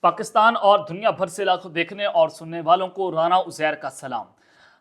पाकिस्तान और दुनिया भर से लाखों देखने और सुनने वालों को राना उज़ैर का सलाम।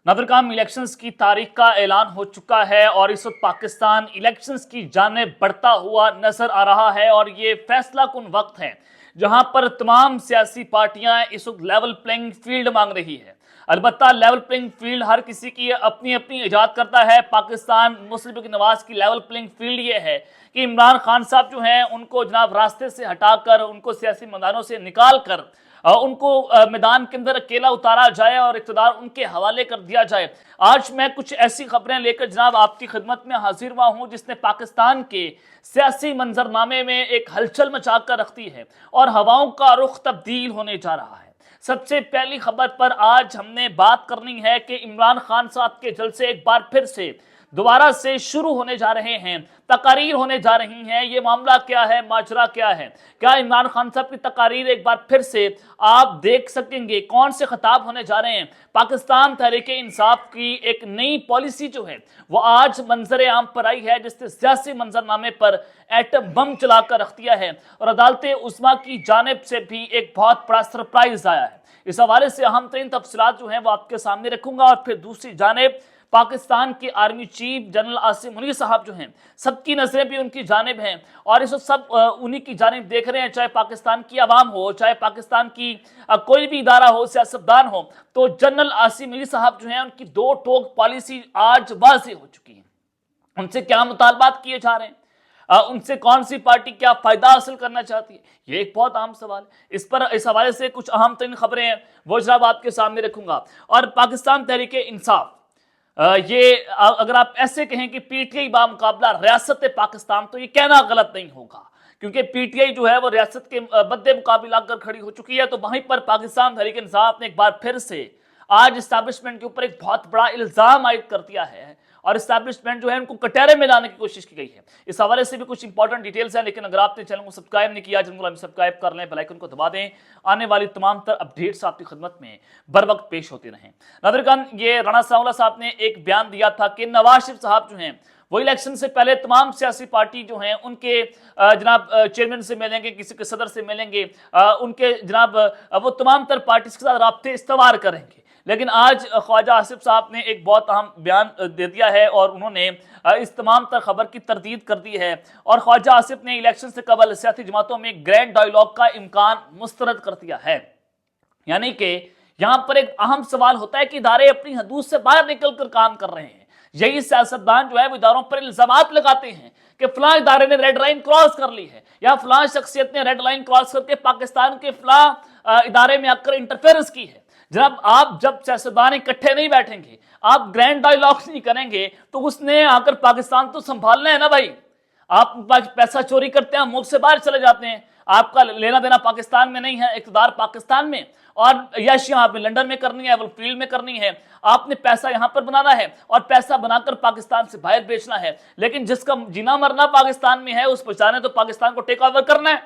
नादरकाम इलेक्शंस की तारीख का ऐलान हो चुका है और इस वक्त पाकिस्तान इलेक्शंस की जानिब बढ़ता हुआ नजर आ रहा है और ये फैसला कुन वक्त है जहां पर तमाम सियासी पार्टियां इस वक्त लेवल प्लेइंग फील्ड मांग रही है। अलबत्ता लेवल प्लेइंग फील्ड हर किसी की अपनी अपनी इजाद करता है। पाकिस्तान मुस्लिम लीग नवाज की लेवल प्लेइंग फील्ड ये है कि इमरान खान साहब जो हैं उनको जनाब रास्ते से हटाकर, उनको सियासी मैदानों से निकाल कर उनको मैदान के अंदर अकेला उतारा जाए और इक़्तिदार उनके हवाले कर दिया जाए। आज मैं कुछ ऐसी खबरें लेकर जनाब आपकी खिदमत में हाजिर हुआ हूं जिसने पाकिस्तान के सियासी मंजरनामे में एक हलचल मचा कर रखती है और हवाओं का रुख तब्दील होने जा रहा है। सबसे पहली खबर पर आज हमने बात करनी है कि इमरान खान साहब के जलसे एक बार फिर से दोबारा से शुरू होने जा रहे हैं, तकारीर होने जा रही हैं। ये मामला क्या है, माजरा क्या है? क्या इमरान खान साहब की तकारीर एक बार फिर से आप देख सकेंगे? कौन से खिताब होने जा रहे हैं? पाकिस्तान तहरीक इंसाफ की एक नई पॉलिसी जो है वो आज मंजर आम पर आई है जिसने सियासी मंजरनामे पर एटम बम चलाकर रख दिया है और अदालत उस्मा की जानिब से भी एक बहुत बड़ा सरप्राइज आया है। इस हवाले से अहम तरीन तफसीलात जो हैं वो आपके सामने रखूंगा और फिर दूसरी जानिब पाकिस्तान के army chief general Asim Munir साहब जो हैं सबकी नजरें भी उनकी जानिब हैं और इस सब उन्हीं की जानिब देख रहे हैं। चाहे पाकिस्तान की आवाम हो, चाहे पाकिस्तान की कोई भी इदारा हो, सियासतदान हो, तो जनरल आसिम मुनीर साहब जो हैं उनकी दो टोक पॉलिसी आज वाज़ेह हो चुकी है। उनसे क्या मुतालबात किए जा रहे हैं, उनसे कौन सी पार्टी क्या फायदा हासिल करना चाहती है, ये एक बहुत आम सवाल है। इस हवाले से कुछ अहम तरीन खबरें हैं वो जनाब आपके सामने रखूंगा। और पाकिस्तान तहरीक इंसाफ, ये अगर आप ऐसे कहें कि पीटीआई बामुकाबला रियासत पाकिस्तान, तो ये कहना गलत नहीं होगा क्योंकि पीटीआई जो है वो रियासत के बदे मुकाबला कर खड़ी हो चुकी है। तो वहीं पर पाकिस्तान तहरीक इंसाफ ने एक बार फिर से आज इस्टेब्लिशमेंट के ऊपर एक बहुत बड़ा इल्जाम आयद कर दिया है और इस्टेब्लिशमेंट जो है उनको कटहरे में लाने की कोशिश की गई है। इस हवाले से भी कुछ इंपॉर्टेंट डिटेल्स हैं, लेकिन अगर आपने चैनल को सब्सक्राइब नहीं किया, चैनल को सब्सक्राइब कर लें, बेल आइकन को दबा दें। आने वाली तमाम तर अपडेट्स आपकी खिदमत में बर वक्त पेश होते रहें। नाज़रीन, ये राना सांवला साहब ने एक बयान दिया था कि नवाज शरीफ साहब जो हैं वो इलेक्शन से पहले तमाम सियासी पार्टी जो हैं उनके जनाब चेयरमैन से मिलेंगे, किसी के सदर से मिलेंगे, उनके जनाब वो तमाम तर पार्टी के साथ राब्ते इस्तवार करेंगे। लेकिन आज ख्वाजा आसिफ साहब ने एक बहुत अहम बयान दे दिया है और उन्होंने इस तमाम तर खबर की तरदीद कर दी है और ख्वाजा आसिफ ने इलेक्शन से कबल सियासी जमातों में ग्रैंड डायलॉग का इम्कान मुस्तरद कर दिया है। यानी कि यहाँ पर एक अहम सवाल होता है कि इदारे अपनी हदूद से बाहर निकल कर काम कर रहे हैं। यही सियासतदान जो है वो इदारों पर इल्जामात लगाते हैं कि फलां इदारे ने रेड लाइन क्रॉस कर ली है या फलां शख्सियत ने रेड लाइन क्रॉस करके पाकिस्तान के फलां इदारे में आकर इंटरफेरेंस की है। जब आप सियासतदान इकट्ठे नहीं बैठेंगे, आप ग्रैंड डायलॉग नहीं करेंगे, तो उसने आकर पाकिस्तान तो संभालना है ना भाई। आप पैसा चोरी करते हैं, मुल्क से बाहर चले जाते हैं, आपका लेना देना पाकिस्तान में नहीं है, इक़्तिदार पाकिस्तान में, और यशियां आपने लंदन में करनी है, वो फील्ड में करनी है। आपने पैसा यहां पर बनाना है और पैसा बनाकर पाकिस्तान से बाहर बेचना है। लेकिन जिसका जीना मरना पाकिस्तान में है उस बेचारे तो पाकिस्तान को टेक ओवर करना है,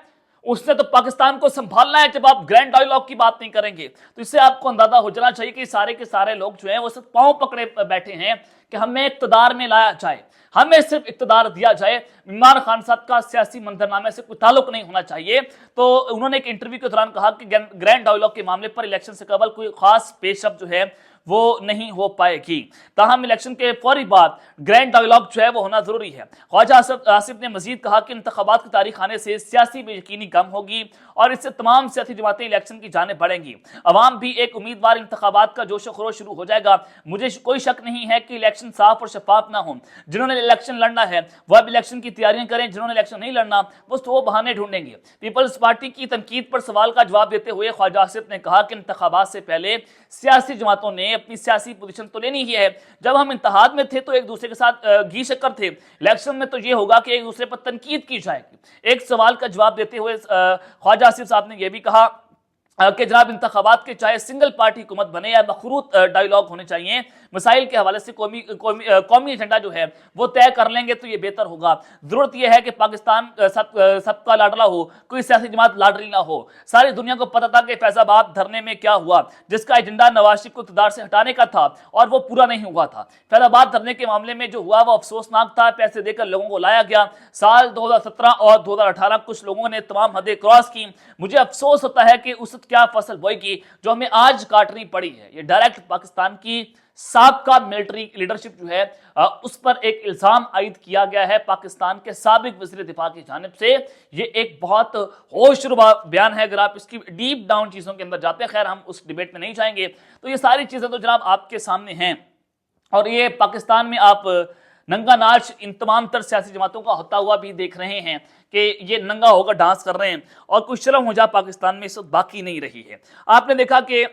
उसने तो पाकिस्तान को संभालना है। जब आप ग्रैंड डायलॉग की बात नहीं करेंगे तो इससे आपको अंदाजा हो जाना चाहिए कि सारे के सारे लोग जो हैं वो सिर्फ पांव पकड़े बैठे हैं कि हमें इक़्तिदार में लाया जाए, हमें सिर्फ इक़्तिदार दिया जाए। इमरान खान साहब का सियासी मंजरनामे से कोई ताल्लुक नहीं होना चाहिए। तो उन्होंने एक इंटरव्यू के दौरान कहा कि ग्रैंड डायलॉग के मामले पर इलेक्शन से कबल कोई खास पेशरफ जो है वो नहीं हो पाएगी। ताहम इलेक्शन के फौरी बाद ग्रैंड डायलॉग जो है वो होना जरूरी है। ख्वाजा आसिफ ने मजीद कहा कि इंतखाबात की तारीख आने से सियासी बेयकीनी कम होगी और इससे तमाम सियासी जमातें इलेक्शन की जाने बढ़ेंगी। अवाम भी एक उम्मीदवार इंतखाबात का जोश खरोश शुरू हो जाएगा। मुझे कोई शक नहीं है कि इलेक्शन साफ और शफाफ ना हो। जिन्होंने इलेक्शन लड़ना है वो अब इलेक्शन की तैयारियां करें, जिन्होंने इलेक्शन नहीं लड़ना वो बहाने ढूंढेंगे। पीपल्स पार्टी की तनकीद पर सवाल का जवाब देते हुए ख्वाजा आसिफ ने कहा कि इंतखाबात से पहले सियासी जमातों ने अपनी सियासी पोजीशन तो लेनी ही है। जब हम इंतहाद में थे तो एक दूसरे के साथ घी शक्कर थे, इलेक्शन में तो ये होगा कि एक दूसरे पर तनकीद की जाएगी। एक सवाल का जवाब देते हुए ख्वाजा आसिफ साहब ने यह भी कहा کہ جناب انتخابات کے چاہے سنگل پارٹی حکومت بنے یا مخروط ڈائیلاگ ہونے چاہیے، مسائل کے حوالے سے قومی ایجنڈا جو ہے وہ طے کر لیں گے تو یہ بہتر ہوگا۔ ضرورت یہ ہے کہ پاکستان سب کا لاڈلا ہو، کوئی سیاسی جماعت لاڈلی نہ ہو۔ ساری دنیا کو پتہ تھا کہ فیض آباد دھرنے میں کیا ہوا، جس کا ایجنڈا نواز شریف کو اقتدار سے ہٹانے کا تھا اور وہ پورا نہیں ہوا تھا۔ فیض آباد دھرنے کے معاملے میں جو ہوا وہ افسوسناک تھا، پیسے دے کر لوگوں کو لایا گیا۔ سال 2017 اور 2018 کچھ لوگوں نے تمام حدیں کراس کی۔ مجھے افسوس ہوتا ہے کہ اس کیا فصل بوئی کی جو ہمیں آج کاٹنی پڑی ہے۔ یہ ڈائریکٹ پاکستان کی سابقہ ملٹری لیڈرشپ جو ہے اس پر ایک الزام عائد کیا گیا ہے پاکستان کے سابق وزیر دفاع کی جانب سے۔ یہ ایک بہت ہوش ربا بیان ہے، اگر آپ اس کی ڈیپ ڈاؤن چیزوں کے اندر جاتے ہیں، خیر ہم اس ڈیبیٹ میں نہیں جائیں گے۔ تو یہ ساری چیزیں تو جناب آپ کے سامنے ہیں، اور یہ پاکستان میں آپ ننگا ناچ ان تمام تر سیاسی جماعتوں کا ہوتا ہوا بھی دیکھ رہے ہیں کہ یہ ننگا ہو کر ڈانس کر رہے ہیں، اور کوئی شرم ہو جا پاکستان میں اس وقت باقی نہیں رہی ہے۔ آپ نے دیکھا کہ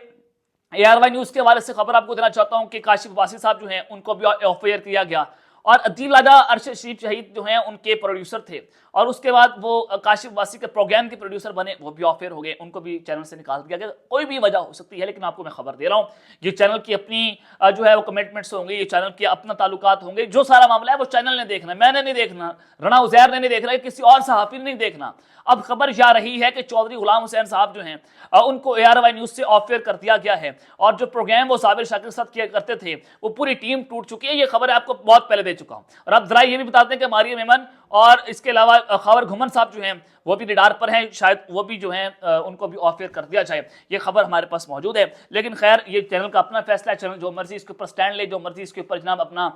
ARY نیوز کے حوالے سے خبر آپ کو دینا چاہتا ہوں کہ کاشف عباسی صاحب جو ہیں ان کو بھی آف ایئر کیا گیا، اور ادیب راجہ ارشد شریف شہید جو ہیں ان کے پروڈیوسر تھے، اور اس کے بعد وہ کاشف عباسی کے پروگرام کے پروڈیوسر بنے، وہ بھی آف ایئر ہو گئے، ان کو بھی چینل سے نکال دیا گیا۔ کوئی بھی وجہ ہو سکتی ہے، لیکن آپ کو میں خبر دے رہا ہوں یہ چینل کی اپنی جو ہے وہ کمٹمنٹس ہوں گے، یہ چینل کے اپنا تعلقات ہوں گے، جو سارا معاملہ ہے وہ چینل نے دیکھنا، میں نے نہیں دیکھنا، رنا عزیر نے نہیں دیکھنا، کسی اور صحافی نے نہیں دیکھنا۔ اب خبر جا رہی ہے کہ چودھری غلام حسین صاحب جو ہیں ان کو ARY نیوز سے آف ایئر کر دیا گیا ہے، اور جو پروگرام وہ صابر شاکر کے ساتھ کیا کرتے تھے وہ پوری ٹیم ٹوٹ چکی ہے۔ یہ خبر آپ کو بہت پہلے دے چکا ہوں، اور اب ذرا یہ بھی بتاتے ہیں کہ ماریہ میمن اور اس کے علاوہ خاور گھمن صاحب جو ہیں وہ بھی ریڈار پر ہیں، شاید وہ بھی جو ہیں ان کو بھی آف ایئر کر دیا جائے، یہ خبر ہمارے پاس موجود ہے۔ لیکن خیر یہ چینل کا اپنا فیصلہ ہے، چینل جو مرضی اس کے اوپر سٹینڈ لے، جو مرضی اس کے اوپر جناب اپنا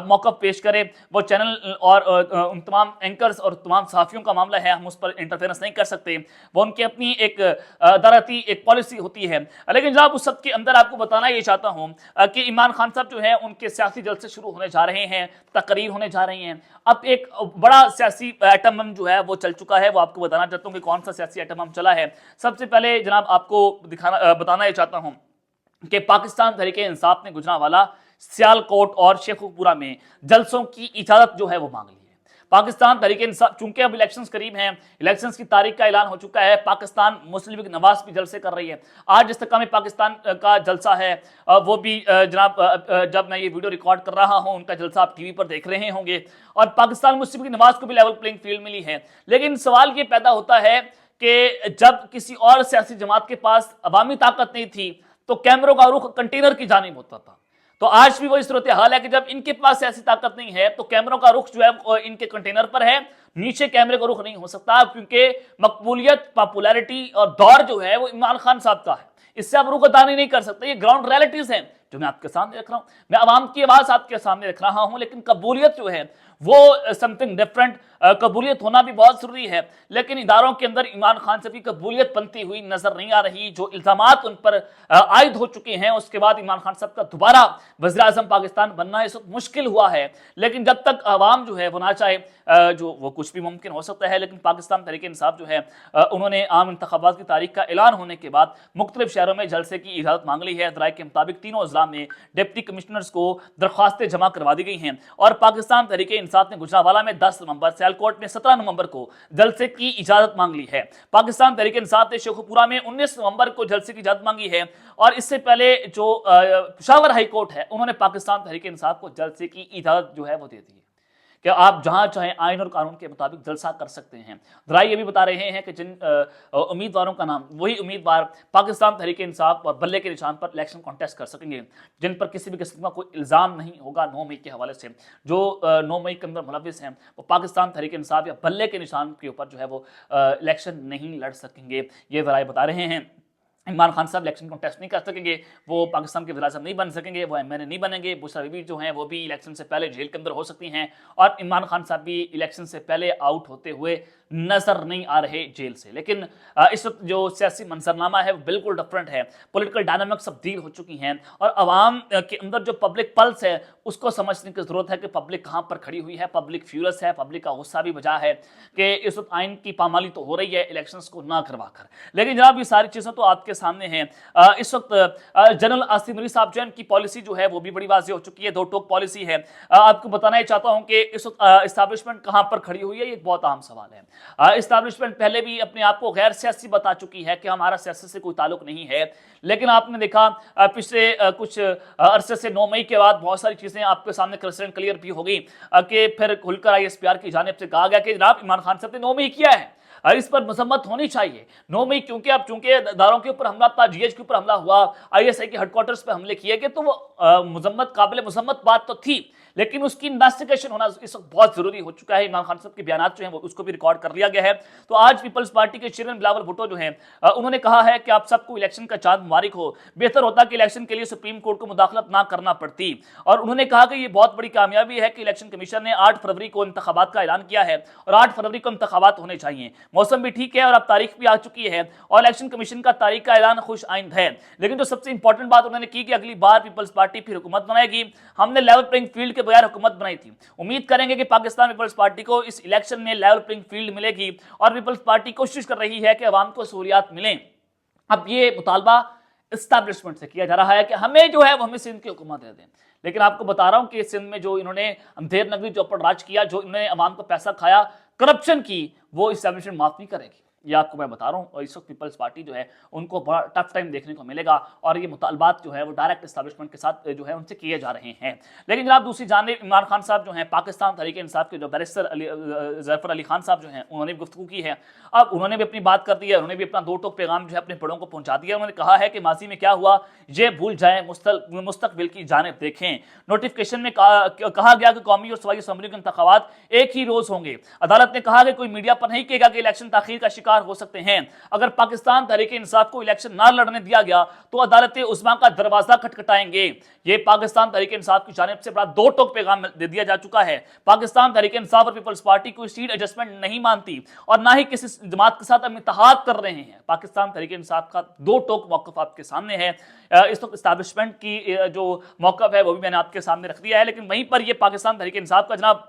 موقف پیش کرے، وہ چینل اور ان تمام اینکرز اور تمام صحافیوں کا معاملہ ہے، ہم اس پر انٹرفیئرنس نہیں کر سکتے، وہ ان کی اپنی ایک ادارتی ایک پالیسی ہوتی ہے۔ لیکن جناب اس سب کے اندر آپ کو بتانا یہ چاہتا ہوں کہ عمران خان صاحب جو ہیں ان کے سیاسی جلسے شروع ہونے جا رہے ہیں، تقریر ہونے جا رہی ہیں۔ اب ایک بڑا سیاسی ایٹم بم جو ہے وہ چل چکا ہے، وہ آپ کو بتانا چاہتا ہوں کہ کون سا سیاسی ایٹم بم چلا ہے۔ سب سے پہلے جناب آپ کو بتانا یہ چاہتا ہوں کہ پاکستان تحریک انصاف نے گجرانوالہ، سیالکوٹ اور شیخوپورہ میں جلسوں کی اجازت جو ہے وہ مانگ لی ہے۔ پاکستان تحریک انصاف، چونکہ اب الیکشنز قریب ہیں، الیکشنز کی تاریخ کا اعلان ہو چکا ہے، پاکستان مسلم لیگ نواز بھی جلسے کر رہی ہے۔ آج استحکام پاکستان کا جلسہ ہے، وہ بھی جناب جب میں یہ ویڈیو ریکارڈ کر رہا ہوں ان کا جلسہ آپ ٹی وی پر دیکھ رہے ہوں گے، اور پاکستان مسلم لیگ نواز کو بھی لیول پلینگ فیلڈ ملی ہے۔ لیکن سوال یہ پیدا ہوتا ہے کہ جب کسی اور سیاسی جماعت کے پاس عوامی طاقت نہیں تھی تو کیمروں کا رخ کنٹینر کی جانب ہوتا تھا، تو آج بھی وہی صورتحال ہے کہ جب ان کے پاس سیاسی طاقت نہیں ہے تو کیمروں کا رخ جو ہے ان کے کنٹینر پر ہے، نیچے کیمرے کا رخ نہیں ہو سکتا، کیونکہ مقبولیت، پاپولیرٹی اور دور جو ہے وہ عمران خان صاحب کا ہے، اس سے آپ رخ دانی نہیں کر سکتے۔ یہ گراؤنڈ ریئلٹیز ہیں جو میں آپ کے سامنے رکھ رہا ہوں، میں عوام کی آواز آپ کے سامنے رکھ رہا ہوں، لیکن قبولیت جو ہے وہ سمتھنگ ڈفرنٹ، قبولیت ہونا بھی بہت ضروری ہے، لیکن اداروں کے اندر عمران خان سے بھی قبولیت بنتی ہوئی نظر نہیں آ رہی۔ جو الزامات ان پر عائد ہو چکے ہیں، اس کے بعد عمران خان صاحب کا دوبارہ وزیر اعظم پاکستان بننا اس وقت مشکل ہوا ہے، لیکن جب تک عوام جو ہے وہ نہ چاہے جو وہ کچھ بھی ممکن ہو سکتا ہے۔ لیکن پاکستان تحریک انصاف جو ہے انہوں نے عام انتخابات کی تاریخ کا اعلان ہونے کے بعد مختلف شہروں میں جلسے کی اجازت مانگ لی ہے۔ ذرائع کے مطابق تینوں اضلاع میں ڈپٹی کمشنرز کو درخواستیں جمع کروا دی گئی ہیں، اور پاکستان تحریک انصاف نے گجرانوالہ میں 10 نومبر، سیالکوٹ میں 17 نومبر کو جلسے کی اجازت مانگ لی ہے۔ پاکستان تحریک انصاف نے شیخوپورہ میں 19 نومبر کو جلسے کی اجازت مانگی ہے، اور اس سے پہلے جو پشاور ہائی کورٹ ہے انہوں نے پاکستان تحریک انصاف کو جلسے کی اجازت جو ہے وہ دے دی ہے کہ آپ جہاں چاہیں آئین اور قانون کے مطابق جلسہ کر سکتے ہیں۔ ذرائع یہ بھی بتا رہے ہیں کہ جن امیدواروں کا نام، وہی امیدوار پاکستان تحریک انصاف اور بلے کے نشان پر الیکشن کانٹیسٹ کر سکیں گے جن پر کسی بھی قسم کا کوئی الزام نہیں ہوگا 9 مئی کے حوالے سے۔ جو 9 مئی کے اندر ملوث ہیں وہ پاکستان تحریک انصاف یا بلے کے نشان کے اوپر جو ہے وہ الیکشن نہیں لڑ سکیں گے، یہ ذرائع بتا رہے ہیں۔ عمران خان صاحب الیکشن کانٹیسٹ نہیں کر سکیں گے، وہ پاکستان کے وزیر اعظم نہیں بن سکیں گے، وہ MNA نہیں بنیں گے، بشرا بی بی جو ہیں وہ بھی الیکشن سے پہلے جیل کے اندر ہو سکتی ہیں، اور عمران خان صاحب بھی الیکشن سے پہلے آؤٹ ہوتے ہوئے نظر نہیں آ رہے جیل سے۔ لیکن اس وقت جو سیاسی منظرنامہ ہے وہ بالکل ڈفرنٹ ہے، پولیٹیکل ڈائنامکس تبدیل ہو چکی ہیں، اور عوام کے اندر جو پبلک پلس ہے उसको समझने की जरूरत है कि पब्लिक कहां पर खड़ी हुई है, पब्लिक फ्यूरियस है, पब्लिक का गुस्सा भी बजा है कि इस वक्त आइन की पामाली तो हो रही है इलेक्शंस को ना करवाकर। लेकिन जनाब ये सारी चीजें तो आपके सामने हैं। इस वक्त जनरल आसिम अली साहब जो की पॉलिसी जो है वो भी बड़ी वाज़ेह हो चुकी है, दो टोक पॉलिसी है। आपको बताना ही चाहता हूं कि इस वक्त इस्टेब्लिशमेंट कहां पर खड़ी हुई है, ये बहुत अहम सवाल है। इस्टेब्लिशमेंट पहले भी अपने आप को गैर सियासी बता चुकी है कि हमारा सियासत से कोई ताल्लुक नहीं है, लेकिन आपने देखा पिछले कुछ अरसे से 9 मई के बाद बहुत सारी चीजें आपके सामने क्लियर भी हो गई कि फिर खुलकर ISPR की जानिब से कहा गया कि जनाब इमरान खान साहब ने 9 मई किया है, इस पर मजम्मत होनी चाहिए। 9 मई क्योंकि अब चूंकि दारों के ऊपर हमला था, GH के ऊपर हमला हुआ, ISI के हेडक्वार्टर्स पे हमले किए गए, तो वो मुजम्मत काबिल मुजम्मत बात तो थी, लेकिन उसकी इन्वेस्टिगेशन होना इस वक्त बहुत जरूरी हो चुका है। इमरान खान साहब के बयान जो हैं वो उसको भी रिकॉर्ड कर लिया गया है। तो आज पीपल्स पार्टी के चेयरमैन बिलावल भुट्टो जो हैं उन्होंने कहा है कि आप सबको इलेक्शन का चांद मुबारक हो, बेहतर होता कि इलेक्शन के लिए सुप्रीम कोर्ट को मुदाखलत ना करना पड़ती। और उन्होंने कहा कि ये बहुत बड़ी कामयाबी है कि इलेक्शन कमीशन ने 8 फरवरी को इंतखाबात का ऐलान किया है और 8 फरवरी को इंतखाबात होने चाहिए। मौसम भी ठीक है और अब तारीख भी आ चुकी है और इलेक्शन कमीशन का तारीख का ऐलान खुश आइंद है। लेकिन जो सबसे इंपॉर्टेंट बात उन्होंने की कि अगली बार पीपल्स पार्टी फिर हुकूमत बनाएगी। हमने लेवल प्लेइंग फील्ड के बगैर हुकूमत बनाई थी, उम्मीद करेंगे कि पाकिस्तान पीपल्स पार्टी को इस इलेक्शन में लेवल प्लेइंग फील्ड मिलेगी और पीपल्स पार्टी कोशिश कर रही है कि अवाम को सहूलियात मिलें। अब ये मुतालबा एस्टैब्लिशमेंट से किया जा रहा है कि हमें जो है वो हमें सिंध की हुकूमत दे दें। लेकिन आपको बता रहा हूं कि सिंध में जो इन्होंने अंधेर नगरी चौपट राज किया, जो इन्होंने अवाम का पैसा खाया, करप्शन की, वो एस्टैब्लिशमेंट माफ नहीं करेगी। ये आपको मैं बता रहा हूं। और इस वक्त पीपल्स पार्टी जो है उनको बड़ा टफ टाइम देखने को मिलेगा और ये मुतालबात जो है वो डायरेक्ट एस्टैब्लिशमेंट के साथ जो है उनसे किए जा रहे हैं। लेकिन जनाब दूसरी जानिब इमरान खान साहब जो हैं, पाकिस्तान तहरीक इंसाफ के जो बैरिस्टर ज़फ़र अली खान साहब जो हैं, उन्होंने भी गुफ्तगू की है। अब उन्होंने भी अपनी बात कर दी है, उन्होंने भी अपना दो टोक पैगाम जो है अपने बड़ों को पहुंचा दिया। उन्होंने कहा है कि माजी में क्या हुआ ये भूल जाएं, मुस्तकबिल की जानिब देखें। नोटिफिकेशन में कहा गया कि कौमी और सूबाई असम्बली के इंतखाबात एक ही रोज होंगे। अदालत ने कहा कि कोई मीडिया पर नहीं कहेगा कि इलेक्शन ताखीर का शिकार हो सकते हैं। अगर पाकिस्तान तहरीक इंसाफ को इलेक्शन ना लड़ने दिया गया तो अदालत उस्मा का दरवाजा खटखटाएंगे। ये पाकिस्तान तहरीक इंसाफ की जानिब से बड़ा दो टोक पैगाम दे दिया जा चुका है। पाकिस्तान तहरीक इंसाफ और पीपल्स पार्टी कोई सीट एडजस्टमेंट नहीं मानती और ना ही किसी जमात के साथ हम इत्तेहाद कर रहे हैं। पाकिस्तान तहरीक इंसाफ का दो टोक मौक़िफ़ आपके सामने है। इस वक्त एस्टैब्लिशमेंट की जो मौक़िफ़ है वो भी मैंने आपके सामने रख दिया है, लेकिन वहीं पर ये पाकिस्तान तहरीक इंसाफ का जनाब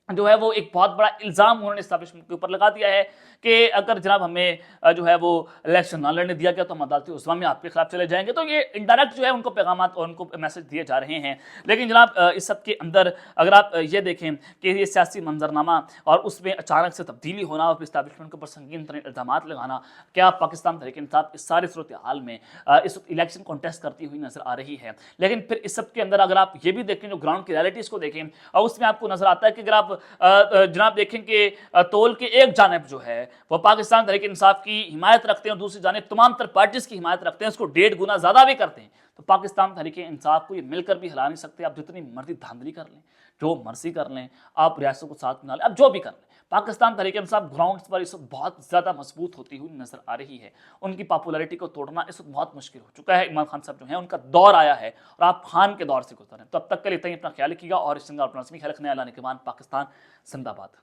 जो है वो एक बहुत बड़ा इल्ज़ाम उन्होंने एस्टैब्लिशमेंट के ऊपर लगा दिया है कि अगर जनाब हमें जो है वो इलेक्शन ना लड़ने दिया गया तो हम अदालती उस्मा में आपके खिलाफ चले जाएंगे। तो ये इनडायरेक्ट जो है उनको पैगाम और उनको मैसेज दिए जा रहे हैं। लेकिन जनाब इस सब के अंदर अगर आप ये देखें कि ये सियासी मंजरनामा और उसमें अचानक से तब्दीली होना और इस्टेब्लिशमेंट के ऊपर संगीन तरीन इल्ज़ाम लगाना, क्या पाकिस्तान तहरीक इंसाफ इस सारी सूरत हाल में इस वक्त इलेक्शन कॉन्टेस्ट करती हुई नजर आ रही है। लेकिन फिर इस सब के अंदर अगर आप ये भी देखें, जो ग्राउंड की रियलिटीज़ को देखें, और उसमें आपको नजर आता है कि अगर आप जनाब देखें कि तोल के एक जानिब जो है वो पाकिस्तान तहरीक इंसाफ की हिमायत रखते हैं और दूसरी जानिब तमाम तर पार्टीज की हिमायत रखते हैं, उसको 1.5 गुना ज्यादा भी करते हैं, तो पाकिस्तान तहरीक इंसाफ को ये मिलकर भी हिला नहीं सकते। आप जितनी मर्जी धांधली कर लें, जो मर्जी कर लें, आप रियासत को साथ मिला लें, आप जो भी कर लें, पाकिस्तान तहरीक इंसाफ ग्राउंड्स पर इस वक्त बहुत ज़्यादा मजबूत होती हुई नजर आ रही है। उनकी पॉपुलैरिटी को तोड़ना इस वक्त बहुत मुश्किल हो चुका है। इमरान खान साहब जो है उनका दौर आया है और आप खान के दौर से गुजर रहे हैं। तो अब तक के लिए इतना ही, अपना ख्याल रखिएगा और इस चंगा अपना ख्याल रखने, अल्लाह ने के मान, पाकिस्तान जिंदाबाद।